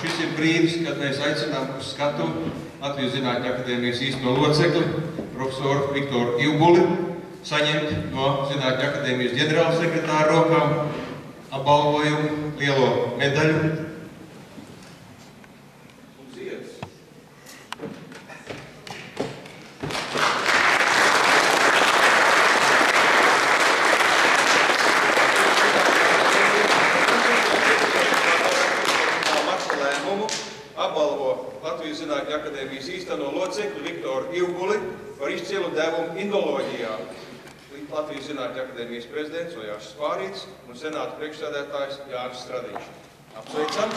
šis ir brīdis, kad mēs aicinām uz skatu Latvijas Zinātņu akadēmijas īsto locekli, profesoru Viktoru Ivbuli, saņemt no Zinātņu akadēmijas ģenerālsekretāra rokām apbalvojumu, lielo medaļu. Zinātņu akadēmijas īsteno locekli Viktoru Ivbuli par izcilu devumu indoloģijā. Latvijas Zinātņu akadēmijas prezidents Ojārs Spārīts un senāta priekšsēdētājs Jānis Stradiņš. Apsveicam!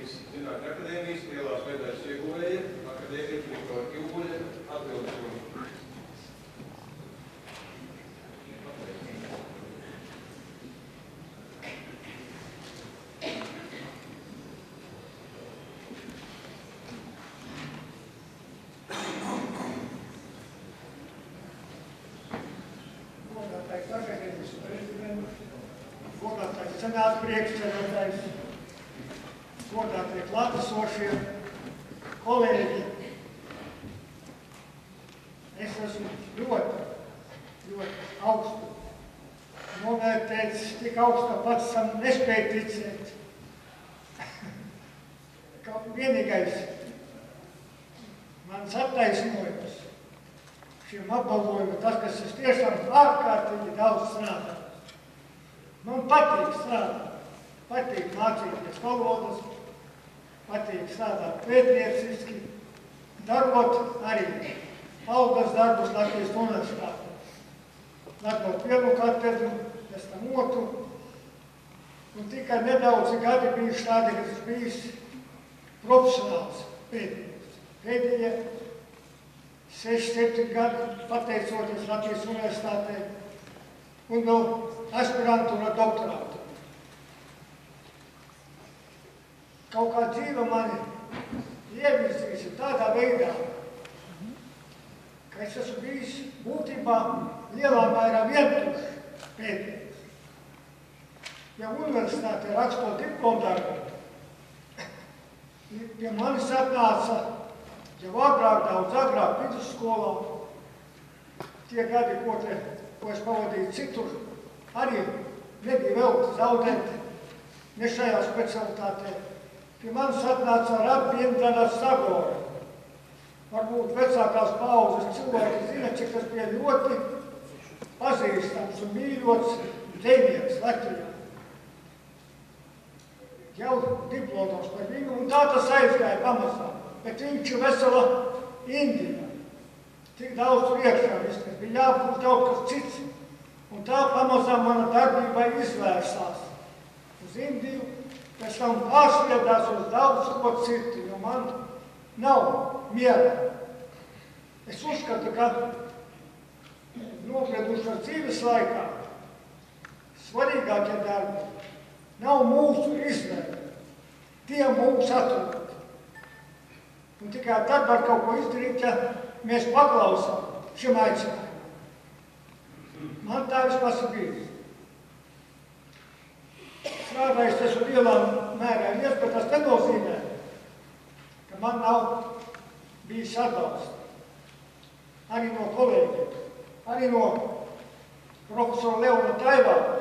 Zinātņu akadēmijas lielās medaļas ieguvēja akadēmija Viktora Ivbuļa atbildību. Godātais akadēmijas prezidents, godātais senāta priekšsēdētājs, godātie klātesošie kolēģi, es esmu ļoti augstu novērtēts, tik augstu, ka pats nespēju ticēt. Ka vienīgais mans attaisnojums šim apbalvojumam tas, ka es tiešām ārkārtīgi daudz strādāju. Man patīk strādāt, patīk mācīties valodas, patīk strādāt pētnieciski, darot arī algas darbus Latvijas universitātē. Darot vienu katedru, pēc tam otru. Un tikai nedaudzi gadi bijuši tādi, kad es bijis profesionāls pētnieks. Pēdējie 6-7 gadi pateicoties Latvijas universitātē un vēl aspirantūra doktorātu. Kaut kā dzīve mani ievirzījusi tādā veidā, ka es esmu bijis būtībā lielā mērā vientuļš pētnieks. Ja universitātē rakstot diplomdarbu, pie manis atnāca jau daudz agrāk vidusskolā. Tie gadi, ko es pavadīju citur, arī nebija vēl zaudēti, ne šajā specialitātē. Pie manis atnāca Rabindranath Tagore. Varbūt vecākās paaudzes cilvēki zina, cik tas bija ļoti pazīstams un mīļots dzejnieks Latvijā. Jau diplomos par viņu, un tā tas aizgāja pamazām. Bet viņš ir vesela Indija. Tik daudz priekšā viss, ka bija jābūt kaut kas cits. Un tā pamazām mana darbība izvērsās uz Indiju. Pēc tam pārsviedās uz daudz ko citu, jo man nav miera. Es uzskatu, ka nobriedušās dzīves laikā svarīgākie darbi nav mūsu izvēle. Tie mūs atrod. Un tikai tad var kaut ko izdarīt, ja mēs paklausām šim aicinājumam. Man tā vismaz ir bijis. strādājis esmu lielā mērā ies, bet tas nenozīmē, ka man nav bijis atbalsts. Arī no kolēģiem, arī no profesora Leona Taivāna,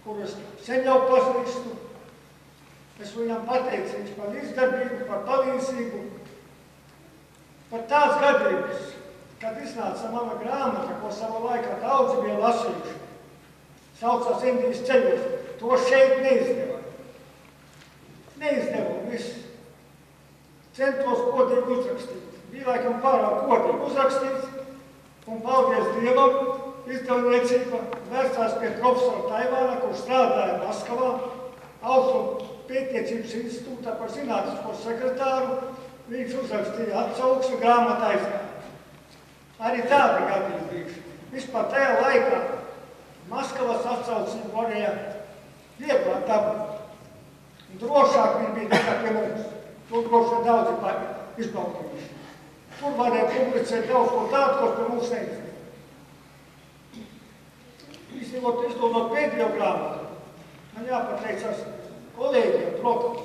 kurus sen jau pazīstu. Esmu viņam pateicīgs par izdarbību, par palīdzību, par tās gadījumus, kad iznāca mana grāmata, ko savā laikā daudzi bija lasījuši. Saucās Indijas ceļos. To šeit neizdeva. Neizdevu visu. Centos godīgi uzrakstīt. Bija laikam pārāk godīgi uzrakstīts, un paldies Dievam, izdevniecība vērstās pie profesora Taivāna, kurš strādāja Maskavā, Austrumu pētniecības institūtā par zinātnisko sekretāru. Viņš uzrakstīja atsauksmi, grāmata aizgāja. Arī tādi gadījumi bijuši. Vispār tajā laikā Maskavas atsaucību varēja vieglāk dabūt. Un drošāk viņi bija nekā pie mums. Tur droši vien daudzi izbaudījuši. Tur varēja publicēt daudz ko tādu, ko pie mums neizdev. Izdodot pēdējo grāmatu, man jāpateicas kolēģiem, protams,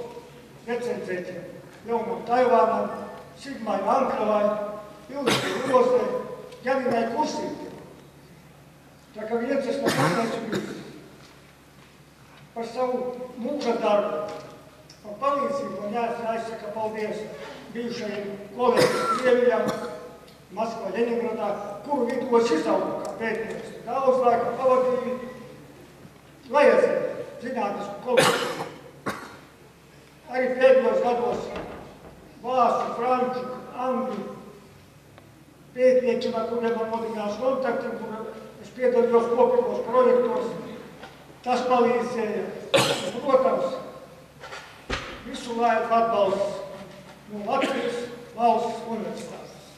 recenzētiem, Leonam Taivānam, Sigmai Ankravai, Ilzai Rozai, Janinai Kursītiem. Tā kā viens es nepateicu bijis par savu mūža darbu, par palīdzību, un jāizsaka paldies bijušajiem kolēģiem Krievijā, Maskavā, Ļeņingradā, kuru vidos izaugu kā pētnieks. Daudz laika pavadīja, vajadzēja zinātnisku kolēģiju. Arī pēdējos gados vācu, franču, angļu pētniekiem, ar kuriem man nodibinās kontakti, kur es piedalījos kopīgos projektos. Tas palīdzēja. Protams, visu laiku atbalsts no Latvijas valsts universitātes,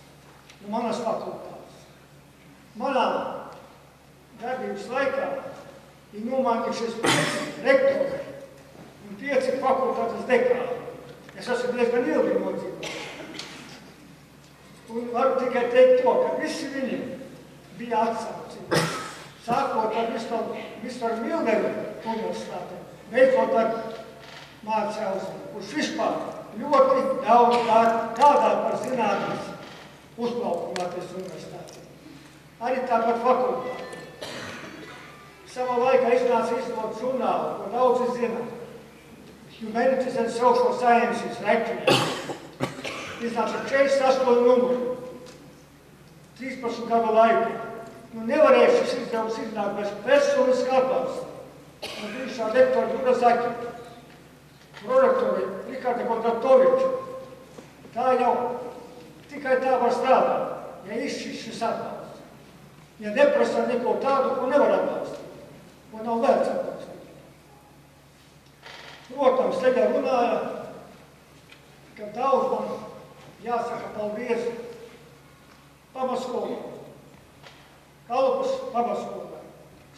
no manas fakultātes. Manā darbības laikā ir nomainījušies 5 rektori un 5 fakultātes dekāni. Es esmu diezgan ilgi nodzīvojis. Un varu tikai teikt to, ka visi viņi bija atsaucīgi. Sākot ar Mistaru Milneru universitāti, beidzot ar Mācēlsi, kurš vispār ļoti daudz gādā par zinātnes uzplaukumu Latvijas universitātē. Arī tāpat fakultāte. Savā laikā iznāca izdot žurnālu, ko daudzi zina. Humanities and Social Sciences Reckoning. Iznāca 48 numuri, 13 gadu laika. Nu, nevarēja šis izdevums iznākt bez personiskā atbalsta. Un bijušā lektora Jura Zaķa, prorektori Rikārda Kondratoviča. Tā jau tikai tā var strādāt, ja izšķirs šis atbalsts. Ja neprasa neko tādu, ko nevar atbalstīt, ko nav vērts atbalstīt. Protams, te jau runāja, ka daudz man jāsaka paldies pamatskolai. Kalpas pamatskolai.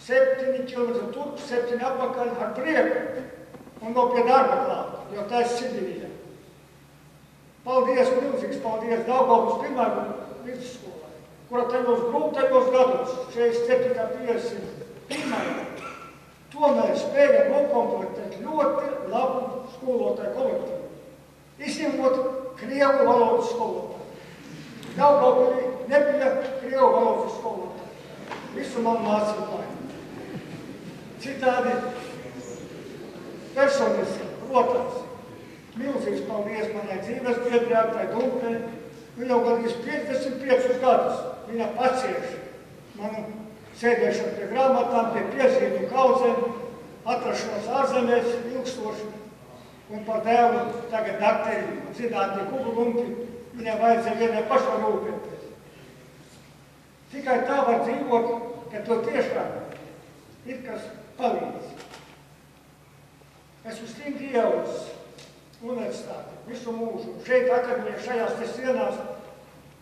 7 kilometri turp, 7 atpakaļ ar prieku un vēl pie darba klāt, jo tā ir Sibīrijā. Paldies, milzīgs paldies Daugavpils pirmajai vidusskolai, kura tajos grūtajos gados, 47. 51. tomēr spēja nokomplektēt ļoti labu skolotāju kolektīvu, izņemot krievu valodas skolotāju. Daugavpilī nebija krievu valodas skolotāju. Visu man mācīja laimi. Citādi personiski, protams, milzīgs paldies manai dzīves biedrētai Dumpē. Viņa jau gandrīz 55 gadus. Viņa pacieš manu sēdēšanu pie grāmatām, pie piezīmju kaudzēm, atrašanos ārzemēs ilgstoši. Un par dēlu tagad dakteri un zinātnieku Dumpi viņai vajadzēja vienai pašai rūpēties. Tikai tā var dzīvot, ka to tiešām ir kas palīdz. Esmu stingri ieaudzis universitāti visu mūžu. Šeit akadēmijā šajās te sienās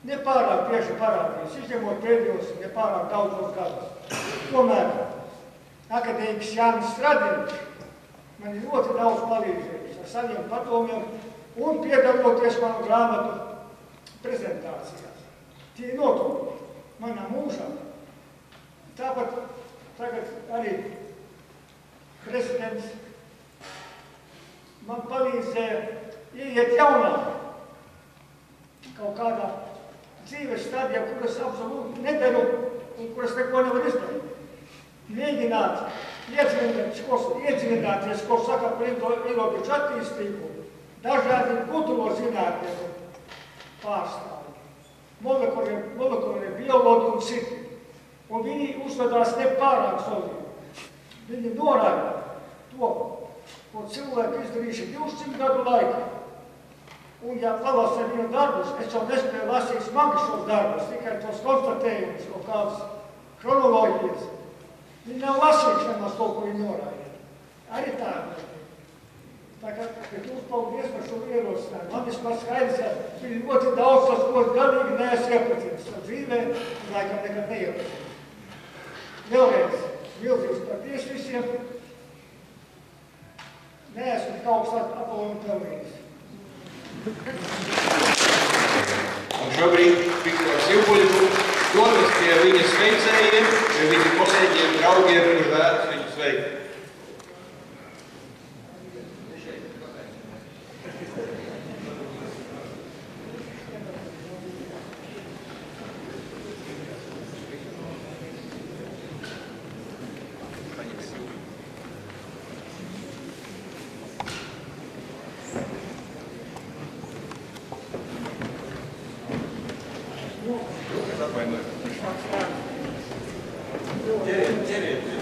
nepārāk bieži parādījis, izņemot pēdējos nepārāk daudzos gadus. Tomēr akadēmiķis Jānis Stradiņš man ir ļoti daudz palīdzējis ar saviem padomiem un piedaloties manu grāmatu prezentācijās. Tie notikumi manā mūžā. Tāpat tagad arī prezidents man palīdzēja ieiet jaunā kaut kādā dzīves stadijā, kuras absolūti nedaru un kuras neko nevar izdarīt. Mēģināt iedziļināties, ko saka par ierobežu attīstību, dažādi gudro zinātnieku pārstāvji, molekuļie biologi un citi. Un viņi uzvedās nepārāk solīgi. Viņi norāda to, ko cilvēki izdarījuši 200 gadu laikā. Un, ja palasa viņu darbus, es jau nespēju lasīt smagi šos darbus, tikai tos konstatējumus, kaut kādas kronoloģijas. Viņi nav lasījuši nemaz to, ko viņi norāda. Arī tā. Tā kā jūs paldies par šo ierosinājumu. Man vispār skaidrs, ja viņi ļoti daudz tos, ko galīgi neesmu iepazīstams. Ar dzīvē, laikam nekad neiepazīstams. Vēlreiz, milzīgs paldies visiem. Neesmu kaut kas apolonu pelnījis. Un šobrīd Viktors Iegulis dodas pie viņa sveicējiem, pie viņa kolēģiem, draugiem, kur vēlas viņu sveikt. Ķeriet.